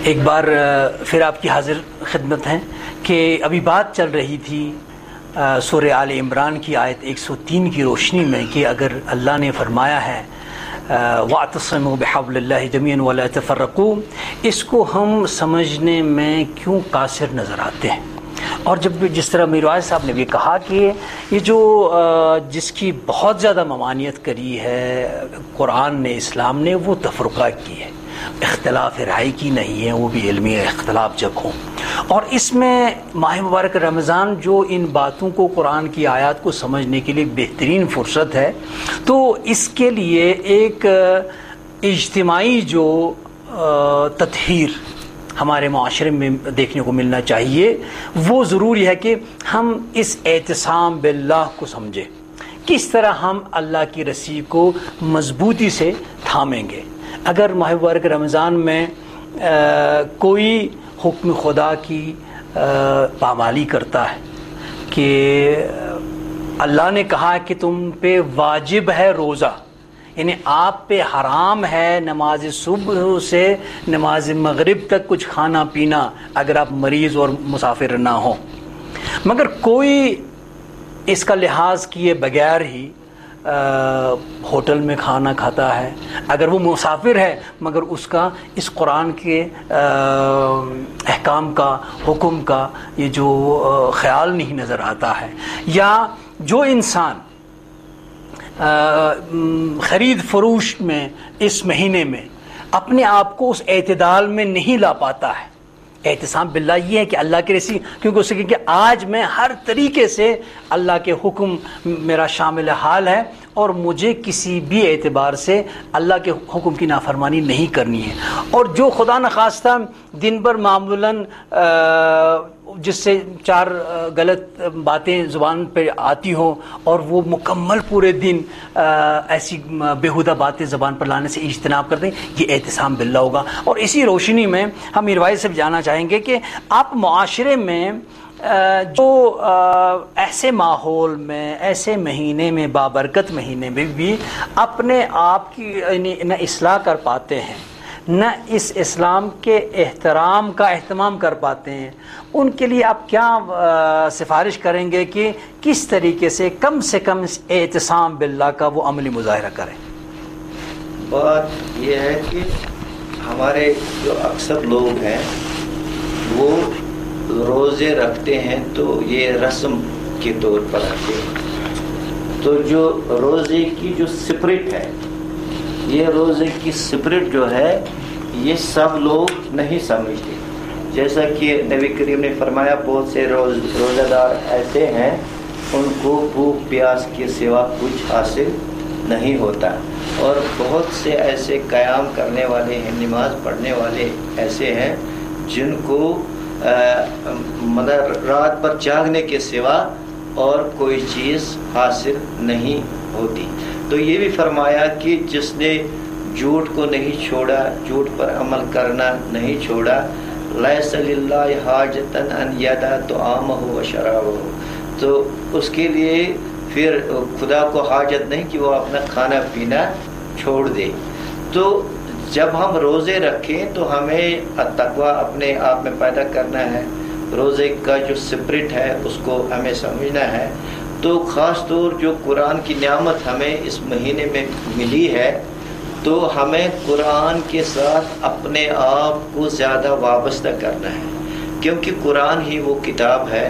ایک بار پھر آپ کی حاضر خدمت ہیں کہ ابھی بات چل رہی تھی سورہ آل عمران کی آیت 103 کی روشنی میں کہ اگر اللہ نے فرمایا ہے وَاعْتَصِمُوا بِحَبْلِ اللَّهِ جَمِيعًا وَلَا تَفَرَّقُوا، اس کو ہم سمجھنے میں کیوں قاصر نظر آتے ہیں؟ اور جب جس طرح میرواز صاحب نے بھی کہا کہ یہ جو جس کی بہت زیادہ ممانعت کری ہے قرآن نے، اسلام نے، وہ تفرقہ کی ہے، اختلاف رائے کی نہیں ہے، وہ بھی علمی اختلاف جب ہوں۔ اور اس میں ماہ مبارک رمضان جو ان باتوں کو، قرآن کی آیات کو سمجھنے کے لیے بہترین فرصت ہے، تو اس کے لیے ایک اجتماعی جو تطہیر ہمارے معاشرے میں دیکھنے کو ملنا چاہیے، وہ ضروری ہے کہ ہم اس اعتصام باللہ کو سمجھیں، کس طرح ہم اللہ کی رسی کو مضبوطی سے تھامیں گے۔ اگر ماہ مبارک رمضان میں کوئی حکم خدا کی پامالی کرتا ہے کہ اللہ نے کہا کہ تم پہ واجب ہے روزہ، یعنی آپ پہ حرام ہے نماز صبح سے نماز مغرب تک کچھ کھانا پینا اگر آپ مریض اور مسافر نہ ہوں، مگر کوئی اس کا لحاظ کیے بغیر ہی ہوٹل میں کھانا کھاتا ہے، اگر وہ مسافر ہے مگر اس کا اس قرآن کے احکام کا، حکم کا یہ جو خیال نہیں نظر آتا ہے، یا جو انسان خرید فروش میں اس مہینے میں اپنے آپ کو اس اعتدال میں نہیں لا پاتا ہے۔ اعتصام باللہ یہ ہے کہ اللہ کے رسی، کیونکہ اسے کہ آج میں ہر طریقے سے اللہ کے حکم میرا شامل حال ہے اور مجھے کسی بھی اعتبار سے اللہ کے حکم کی نافرمانی نہیں کرنی ہے۔ اور جو خدا نخواستہ دن بھر معمولاً جس سے چار غلط باتیں زبان پہ آتی ہوں اور وہ مکمل پورے دن ایسی بیہودہ باتیں زبان پر لانے سے اجتناب کرتے ہیں، یہ اعتصام باللہ ہوگا۔ اور اسی روشنی میں ہم میروائی سے جاننا چاہیں گے کہ آپ معاشرے میں جو ایسے ماحول میں، ایسے مہینے میں، بابرکت مہینے میں بھی اپنے آپ کی نہ اصلاح کر پاتے ہیں، نہ اس اسلام کے احترام کا اہتمام کر پاتے ہیں، ان کے لیے آپ کیا سفارش کریں گے کہ کس طریقے سے کم اعتصام باللہ کا وہ عملی مظاہرہ کریں؟ بات یہ ہے کہ ہمارے جو اکثر لوگ ہیں وہ روزے رکھتے ہیں تو یہ رسم کے طور پر رکھتے ہیں، تو جو روزے کی جو سپرٹ ہے، یہ روزے کی سپرٹ جو ہے یہ سب لوگ نہیں سمجھتے۔ جیسا کہ نبی کریم نے فرمایا بہت سے روزہ دار ایسے ہیں ان کو بھوک پیاس کے سوا کچھ حاصل نہیں ہوتا، اور بہت سے ایسے قیام کرنے والے ہیں، نماز پڑھنے والے ایسے ہیں جن کو مطلب رات بھر جاگنے کے سوا اور کوئی چیز حاصل نہیں ہوتی۔ تو یہ بھی فرمایا کہ جس نے جھوٹ کو نہیں چھوڑا، جھوٹ پر عمل کرنا نہیں چھوڑا، لیس للہ حاجۃ ان یدع طعامہ و شرابہ، تو اس کے لیے پھر خدا کو حاجت نہیں کہ وہ اپنا کھانا پینا چھوڑ دے۔ تو جب ہم روزے رکھیں تو ہمیں تقویٰ اپنے آپ میں پیدا کرنا ہے، روزے کا جو سپرٹ ہے اس کو ہمیں سمجھنا ہے۔ تو خاص طور جو قرآن کی نعمت ہمیں اس مہینے میں ملی ہے، تو ہمیں قرآن کے ساتھ اپنے آپ کو زیادہ وابستہ کرنا ہے، کیونکہ قرآن ہی وہ کتاب ہے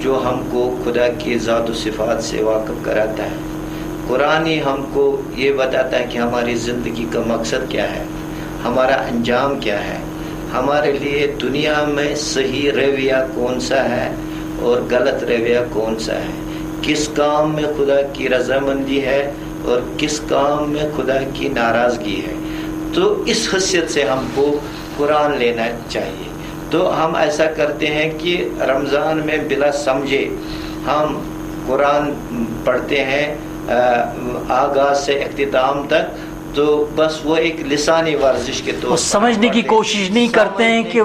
جو ہم کو خدا کی ذات و صفات سے واقف کراتا ہے۔ قرآن ہی ہم کو یہ بتاتا ہے کہ ہماری زندگی کا مقصد کیا ہے، ہمارا انجام کیا ہے، ہمارے لیے دنیا میں صحیح رویہ کون سا ہے اور غلط رویہ کون سا ہے، کس کام میں خدا کی رضامندی ہے اور کس کام میں خدا کی ناراضگی ہے۔ تو اس حیثیت سے ہم کو قرآن لینا چاہیے۔ تو ہم ایسا کرتے ہیں کہ رمضان میں بلا سمجھے ہم قرآن پڑھتے ہیں آغاز سے اختتام تک، تو بس وہ ایک لسانی ورزش کے طور پر سمجھنے کی کوشش نہیں کرتے ہیں کہ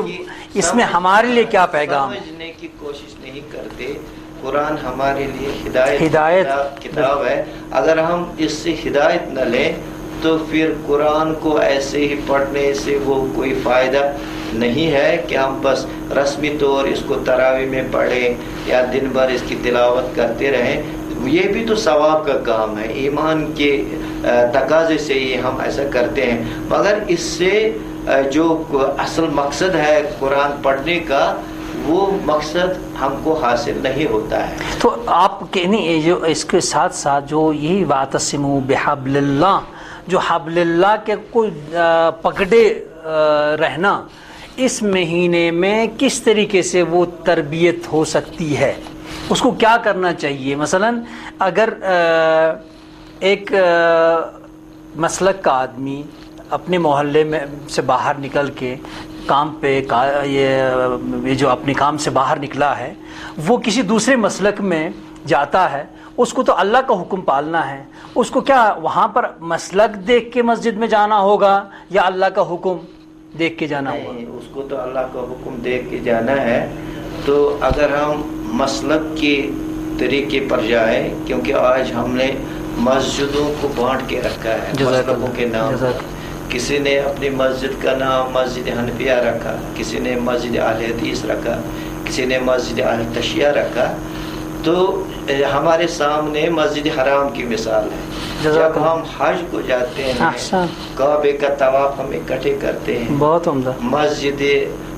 اس میں ہمارے لیے کیا پیغام ہے، سمجھنے کی کوشش نہیں کرتے۔ قرآن ہمارے لیے ہدایت کتاب ہے، اگر ہم اس سے ہدایت نہ لیں تو پھر قرآن کو ایسے ہی پڑھنے سے وہ کوئی فائدہ نہیں ہے کہ ہم بس رسمی طور اس کو تراویح میں پڑھیں یا دن بھر اس کی تلاوت کرتے رہیں. یہ بھی تو ثواب کا کام ہے, ایمان کے تقاضے سے یہ ہم ایسا کرتے ہیں, مگر اس سے جو اصل مقصد ہے قرآن پڑھنے کا وہ مقصد ہم کو حاصل نہیں ہوتا ہے. تو آپ کے نہیں جو اس کے ساتھ ساتھ جو یہی واعتصموا بحبل اللہ, جو حبل اللہ کے کو پکڑے رہنا, اس مہینے میں کس طریقے سے وہ تربیت ہو سکتی ہے, اس کو کیا کرنا چاہیے؟ مثلا اگر ایک مسلک کا آدمی اپنے محلے میں سے باہر نکل کے کام پہ یہ جو اپنے کام سے باہر نکلا ہے, وہ کسی دوسرے مسلک میں جاتا ہے, اس کو تو اللہ کا حکم پالنا ہے, اس کو کیا وہاں پر مسلک دیکھ کے مسجد میں جانا ہوگا یا اللہ کا حکم دیکھ کے جانا ہوگا؟ نہیں, اس کو تو اللہ کا حکم دیکھ کے جانا ہے. تو اگر ہم مسلک کے طریقے پر جائیں, کیونکہ آج ہم نے مسجدوں کو بانٹ کے رکھا ہے مسلکوں کے نام, کسی نے اپنی مسجد کا نام مسجد حنفیہ رکھا, کسی نے مسجد اہل حدیث رکھا, کسی نے مسجد اہل تشیع رکھا. تو ہمارے سامنے مسجد حرام کی مثال ہے. جب ہم حج کو جاتے ہیں, کعبے کا طواف ہم اکٹھے کرتے ہیں, بہت عمدہ. مسجد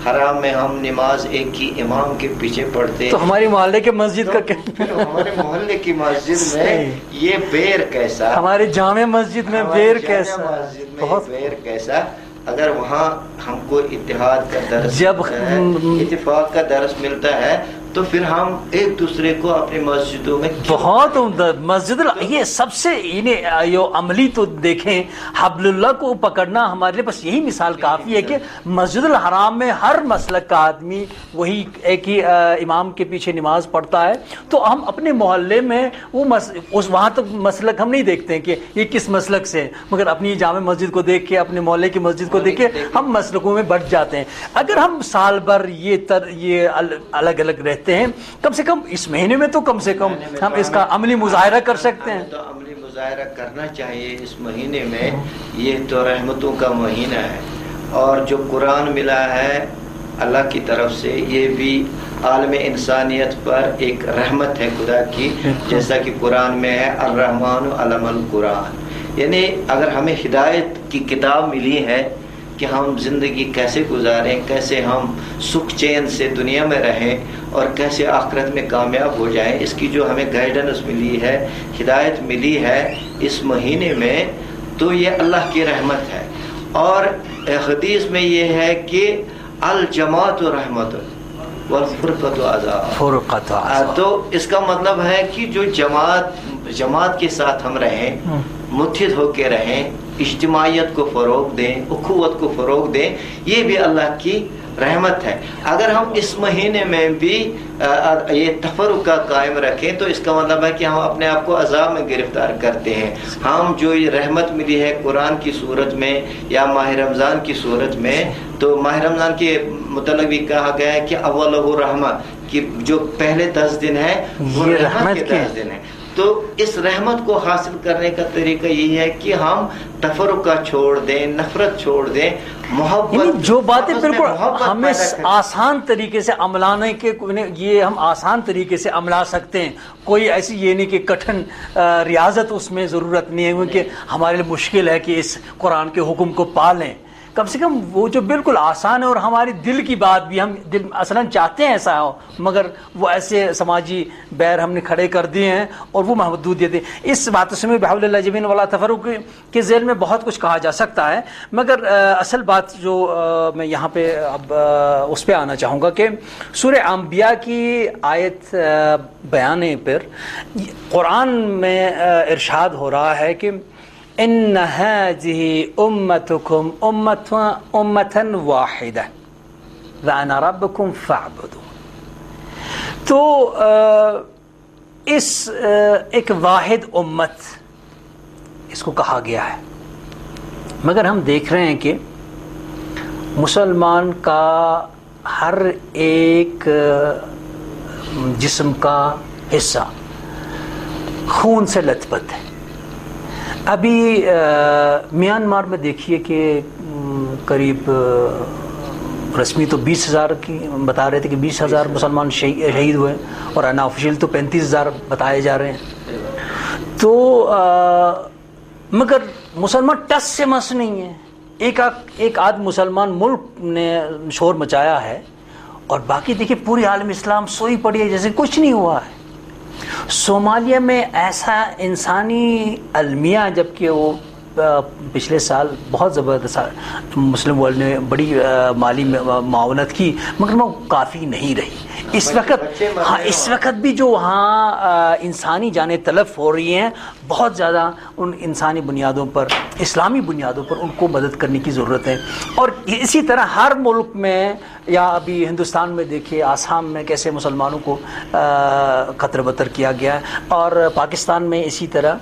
حرام میں ہم نماز ایک ہی امام کے پیچھے پڑھتے ہیں. تو ہماری محلے کے مسجد کا ہمارے محلے کی مسجد میں یہ بیر کیسا, ہماری جامع مسجد میں بیر کیسا, مسجد میں بیر کیسا. اگر وہاں ہم کو اتحاد کا درس, جب اتفاق کا درس ملتا ہے, تو پھر ہم ایک دوسرے کو اپنی مسجدوں میں بہت عمدہ مسجد یہ سب سے عملی تو دیکھیں, حبل اللہ کو پکڑنا ہمارے لیے بس یہی مثال کافی ہے کہ مسجد الحرام میں ہر مسلک کا آدمی وہی ایک ہی امام کے پیچھے نماز پڑھتا ہے. تو ہم اپنے محلے میں وہ وہاں تک مسلک ہم نہیں دیکھتے ہیں کہ یہ کس مسلک سے, مگر اپنی جامع مسجد کو دیکھ کے, اپنے محلے کی مسجد کو دیکھ کے ہم مسلکوں میں بٹ جاتے ہیں. اگر ہم سال بھر یہ الگ الگ رہتے ہیں, کم سے کم اس مہینے میں تو کم سے کم ہم اس کا عملی مظاہرہ کر سکتے ہیں. تو عملی مظاہرہ کرنا چاہیے اس مہینے میں. یہ تو رحمتوں کا مہینہ ہے, اور جو قرآن ملا ہے اللہ کی طرف سے, یہ بھی عالم انسانیت پر ایک رحمت ہے خدا کی. جیسا کہ قرآن میں ہے الرحمن علم القرآن, یعنی اگر ہمیں ہدایت کی کتاب ملی ہے کہ ہم زندگی کیسے گزاریں, کیسے ہم سکھ چین سے دنیا میں رہیں اور کیسے آخرت میں کامیاب ہو جائیں, اس کی جو ہمیں گائیڈنس ملی ہے, ہدایت ملی ہے اس مہینے میں, تو یہ اللہ کی رحمت ہے. اور حدیث میں یہ ہے کہ الجماعت رحمت والفرقۃ عذاب. تو اس کا مطلب ہے کہ جو جماعت کے ساتھ ہم رہیں, متحد ہو کے رہیں, اجتماعیت کو فروغ دیں, اخوت کو فروغ دیں, یہ بھی اللہ کی رحمت ہے. اگر ہم اس مہینے میں بھی یہ تفرقہ قائم رکھیں تو اس کا مطلب ہے کہ ہم اپنے آپ کو عذاب میں گرفتار کرتے ہیں. ہم جو یہ رحمت ملی ہے قرآن کی صورت میں یا ماہ رمضان کی صورت میں, تو ماہ رمضان کے متعلق بھی کہا گیا ہے کہ اولہ رحمہ, کہ جو پہلے 10 دن ہے وہ رحمت کے 10 دن ہے. تو اس رحمت کو حاصل کرنے کا طریقہ یہی ہے کہ ہم تفرقہ چھوڑ دیں, نفرت چھوڑ دیں, محبت, جو باتیں بالکل ہمیں آسان طریقے سے عملانے کے, یہ ہم آسان طریقے سے عملا سکتے ہیں. کوئی ایسی یہ نہیں کہ کٹھن ریاضت اس میں ضرورت نہیں ہے, کیونکہ ہمارے لیے مشکل ہے کہ اس قرآن کے حکم کو پالیں. کم سے کم وہ جو بالکل آسان ہے, اور ہماری دل کی بات بھی, ہم دل اصلاً چاہتے ہیں ایسا ہو, مگر وہ ایسے سماجی بیر ہم نے کھڑے کر دیے ہیں اور وہ محدودیتیں. اس بات سے میں بحول اللہ جبین والا تفرق کے ذیل میں بہت کچھ کہا جا سکتا ہے, مگر اصل بات جو میں یہاں پہ اب اس پہ آنا چاہوں گا کہ سورہ انبیاء کی آیت بیانے پر قرآن میں ارشاد ہو رہا ہے کہ ان هذه امتكم امة واحدة وانا ربكم فاعبدوا. تو اس ایک واحد امت اس کو کہا گیا ہے, مگر ہم دیکھ رہے ہیں کہ مسلمان کا ہر ایک جسم کا حصہ خون سے لت پت ہے. ابھی میانمار میں دیکھیے کہ قریب رسمی تو 20,000 کی بتا رہے تھے کہ 20,000 مسلمان شہید ہوئے اور انا آفیشیل تو 35,000 بتائے جا رہے ہیں. تو مگر مسلمان ٹس سے مس نہیں ہے. ایک آدھ مسلمان ملک نے شور مچایا ہے اور باقی دیکھیں پوری عالم اسلام سوئی پڑی ہے جیسے کچھ نہیں ہوا ہے. صومالیہ میں ایسا انسانی المیہ، جبکہ وہ پچھلے سال بہت زبردست مسلم ورلڈ نے بڑی مالی معاونت کی مگر وہ کافی نہیں رہی. اس وقت بھی جو وہاں انسانی جانیں تلف ہو رہی ہیں بہت زیادہ ان انسانی بنیادوں پر، اسلامی بنیادوں پر ان کو مدد کرنے کی ضرورت ہے. اور اسی طرح ہر ملک میں، یا ابھی ہندوستان میں دیکھیے آسام میں کیسے مسلمانوں کو قتل بتر کیا گیا ہے، اور پاکستان میں اسی طرح.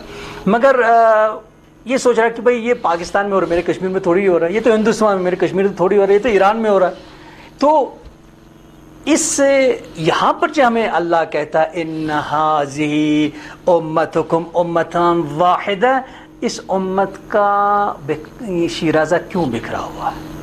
مگر یہ سوچ رہا ہے کہ بھئی یہ پاکستان میں اور میرے کشمیر میں تھوڑی ہو رہا ہے، یہ تو ہندوستان میں، میرے کشمیر میں تھوڑی ہو رہا ہے، یہ تو ایران میں ہو رہا ہے. تو اس سے یہاں پر جو ہمیں اللہ کہتا ہے ان ھذہ امتکم امۃ واحدہ، اس امت کا شیرازہ کیوں بکھرا ہوا ہے؟